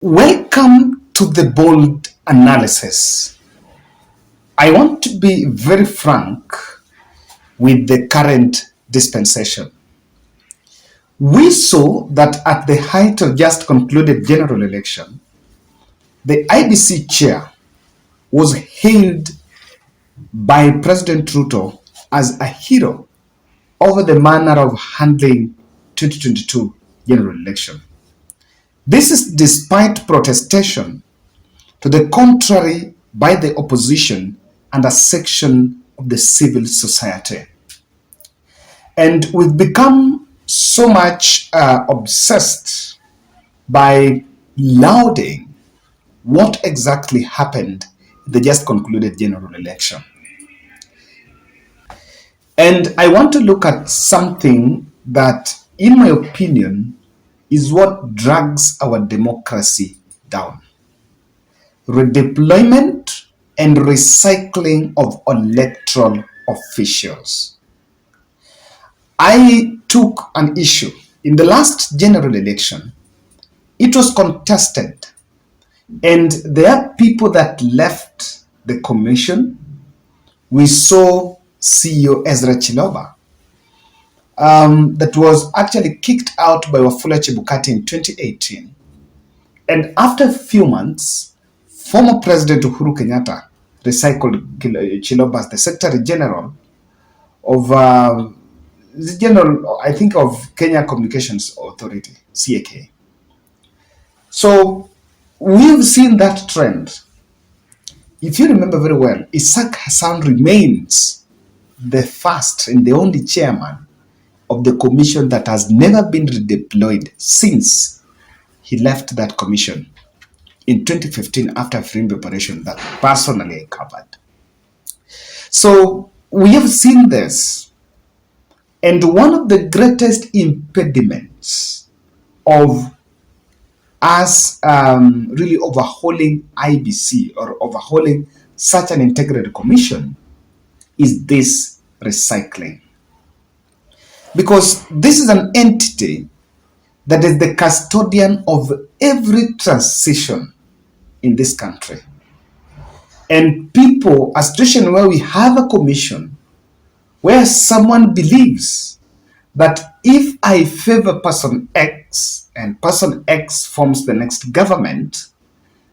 Welcome to the bold analysis. I want to be very frank with the current dispensation. We saw that at the height of just concluded general election, the IEBC chair was hailed by President Ruto as a hero over the manner of handling 2022 general election. This is despite protestation to the contrary by the opposition and a section of the civil society. And we've become so much obsessed by lauding what exactly happened in the just concluded general election. And I want to look at something that, in my opinion, is what drags our democracy down. Redeployment and recycling of electoral officials. I took an issue. In the last general election, it was contested, and there are people that left the commission. We saw CEO Ezra Chiloba that was actually kicked out by Wafula Chebukati in 2018. And after a few months, former President Uhuru Kenyatta recycled Chiloba as the Secretary General of of Kenya Communications Authority, CAK. So we've seen that trend. If you remember very well, Isaac Hassan remains the first and the only chairman of the commission that has never been redeployed since he left that commission in 2015 after a Firimbi operation that personally covered. So we have seen this, and one of the greatest impediments of us really overhauling IEBC or overhauling such an integrated commission is this recycling. Because this is an entity that is the custodian of every transition in this country. And people, a situation where we have a commission where someone believes that if I favor person X and person X forms the next government,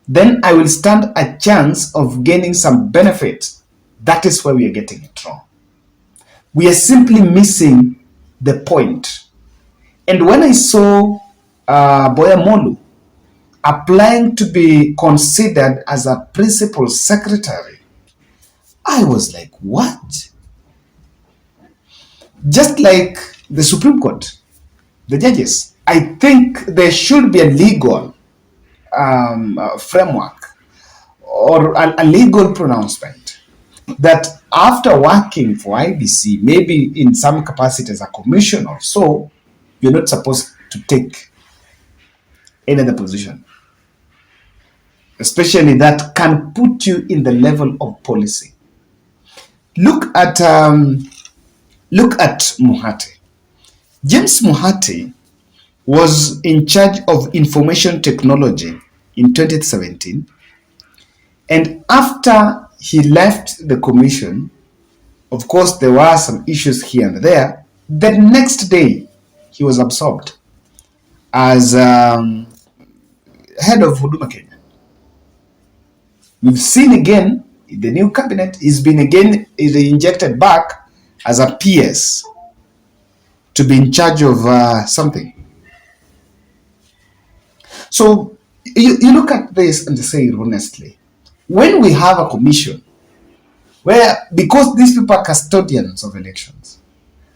then I will stand a chance of gaining some benefit. That is where we are getting it wrong. We are simply missing the point. And when I saw Boya Molu applying to be considered as a principal secretary, I was like, what? Just like the Supreme Court, the judges, I think there should be a legal framework or a legal pronouncement that after working for IEBC, maybe in some capacity as a commissioner or so, you're not supposed to take any other position, especially that can put you in the level of policy. Look at Muhate. James Muhate was in charge of information technology in 2017, and after he left the commission, of course there were some issues here and there. The next day he was absorbed as head of Huduma Kenya. We've seen again in the new cabinet is injected back as a PS to be in charge of something. So you look at this and say honestly, when we have a commission where, because these people are custodians of elections,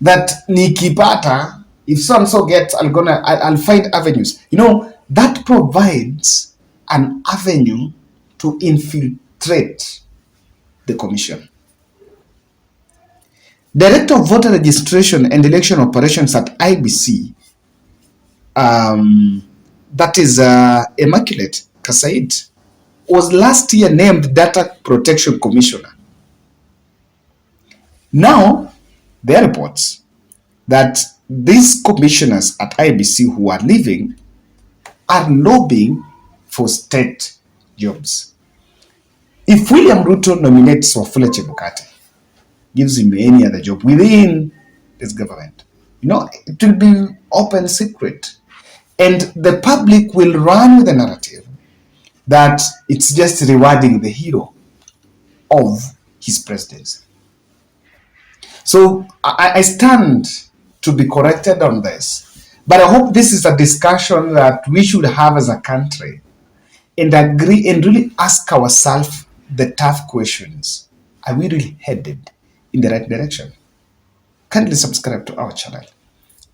that nikipata, if so and so gets, I'll find avenues. That provides an avenue to infiltrate the commission. Director of Voter Registration and Election Operations at IEBC, that is Immaculate Kasaid, was last year named Data Protection Commissioner. Now, there are reports that these commissioners at IEBC who are leaving are lobbying for state jobs. If William Ruto nominates Wafula Chebukati, gives him any other job within his government, it will be open secret. And the public will run with the narrative that it's just rewarding the hero of his presidency. So I stand to be corrected on this. But I hope this is a discussion that we should have as a country and agree and really ask ourselves the tough questions. Are we really headed in the right direction? Kindly subscribe to our channel.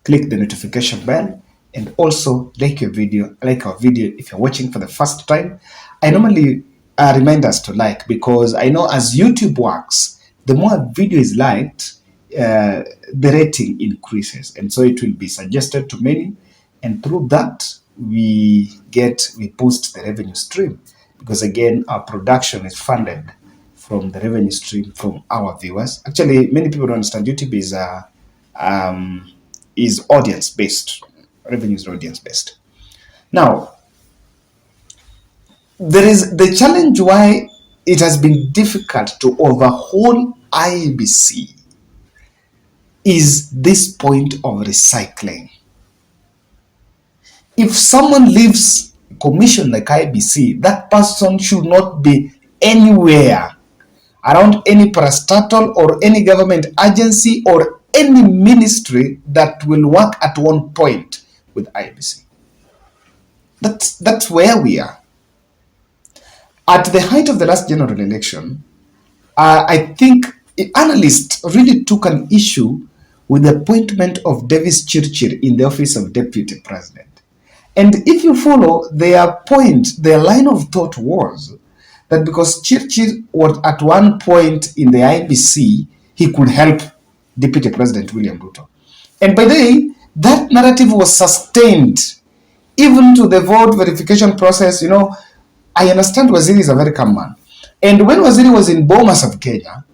Click the notification bell and also like our video if you're watching for the first time. I normally remind us to like, because I know as YouTube works, the more a video is liked, the rating increases, and so it will be suggested to many, and through that we boost the revenue stream, because again our production is funded from the revenue stream from our viewers. Actually, many people don't understand YouTube is audience based. Revenue is audience based. Now, there is the challenge why it has been difficult to overhaul IEBC is this point of recycling. If someone leaves a commission like IEBC, that person should not be anywhere around any parastatal or any government agency or any ministry that will work at one point with IEBC. That's where we are. At the height of the last general election, I think analysts really took an issue with the appointment of Davis Chirchir in the office of Deputy President. And if you follow their line of thought was that because Chirchir was at one point in the IEBC, he could help Deputy President William Ruto. And by the way, that narrative was sustained even to the vote verification process. I understand Waziri is a very calm man. And when Waziri was in Bomas of Kenya,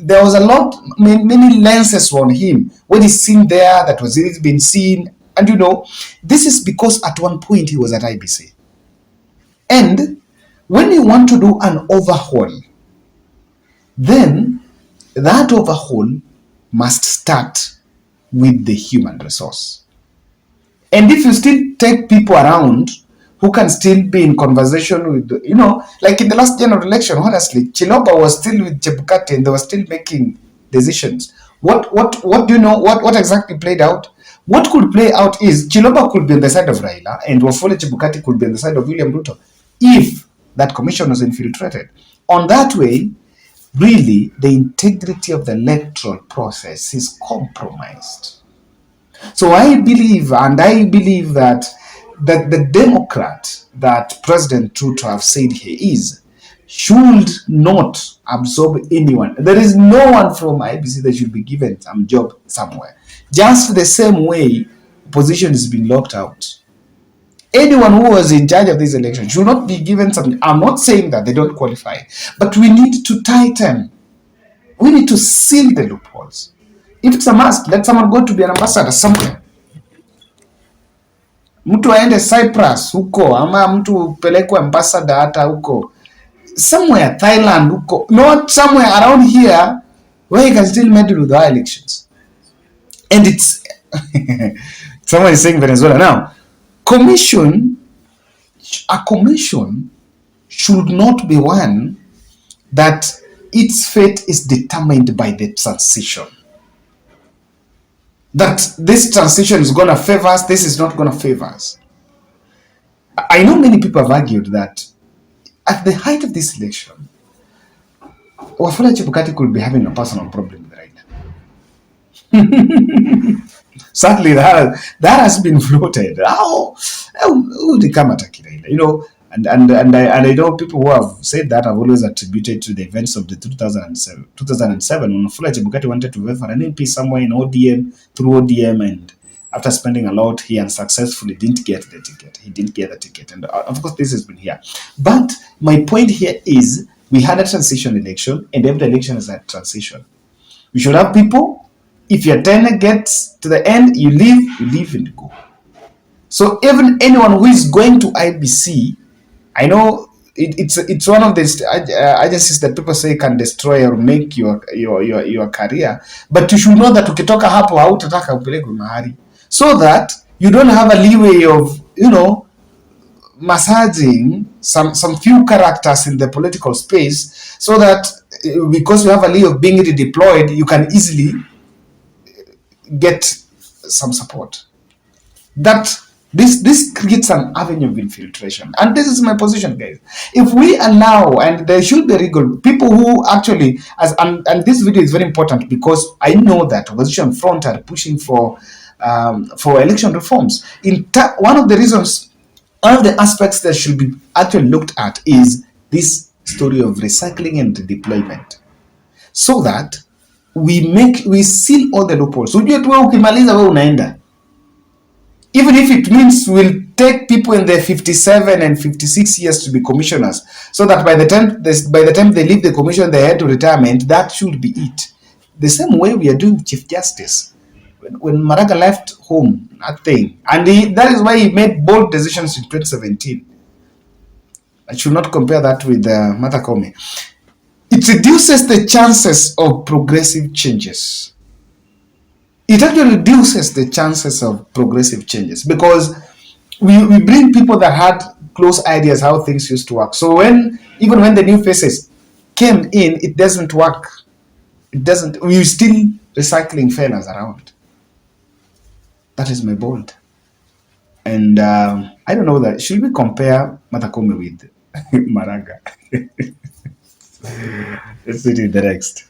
there was many lenses on him. When he's seen there, that Waziri's been seen. And this is because at one point he was at IEBC. And when you want to do an overhaul, then that overhaul must start with the human resource. And if you still take people around who can still be in conversation with, like in the last general election, honestly, Chiloba was still with Chebukati and they were still making decisions. What do you know? What exactly played out? What could play out is Chiloba could be on the side of Raila and Wafula Chebukati could be on the side of William Ruto if that commission was infiltrated. On that way, really, the integrity of the electoral process is compromised. So I believe that the Democrat that President Ruto have said he is should not absorb anyone. There is no one from IEBC that should be given some job somewhere. Just the same way opposition has been locked out. Anyone who was in charge of this election should not be given something. I'm not saying that they don't qualify, but we need to tighten. We need to seal the loopholes. If it's a must, let someone go to be an ambassador somewhere. Mtu aende Cyprus huko, ama mtu pelekwe ambassador hata huko. Somewhere, Thailand huko. Not somewhere around here where you can still meddle with our elections. And it's... someone is saying Venezuela. Now, a commission should not be one that its fate is determined by the transition. That this transition is going to favor us, this is not going to favor us. I know many people have argued that at the height of this election, Wafula Chebukati could be having a personal problem with Raila. Sadly, that has been floated. How would he come attack Raila? And I know people who have said that have always attributed to the events of the 2007 when Wafula Chebukati wanted to vote for an MP somewhere in ODM, through ODM, and after spending a lot, he unsuccessfully didn't get the ticket. He didn't get the ticket. And of course, this has been here. But my point here is we had a transition election, and every election is a transition. We should have people, if your tenure gets to the end, you leave and go. So even anyone who is going to IBC, I know it's one of the agencies that people say can destroy or make your career, but you should know that ukitoka hapo hautataka upelekwe mahali, so that you don't have a leeway of, you know, massaging some few characters in the political space, so that because you have a leeway of being redeployed, you can easily get some support. That this creates an avenue of infiltration, and this is my position, guys. If we allow, and there should be legal people who actually, and this video is very important because I know that opposition front are pushing for election reforms. One of the reasons, one of the aspects that should be actually looked at is this story of recycling and redeployment, so that we seal all the loopholes. Ujue tu ukimaliza wewe unaenda, even if it means we'll take people in their 57 and 56 years to be commissioners, so that by the time they leave the commission, they head to retirement. That should be it. The same way we are doing Chief Justice. When Maraga left home, nothing, and that is why he made bold decisions in 2017. I should not compare that with Martha Koome. It reduces the chances of progressive changes. It actually reduces the chances of progressive changes, because we bring people that had close ideas how things used to work. So even when the new faces came in, it doesn't work. It doesn't. We're still recycling failures around. That is my bold. And I don't know that. Should we compare Martha Koome with Maraga? Let's see the next.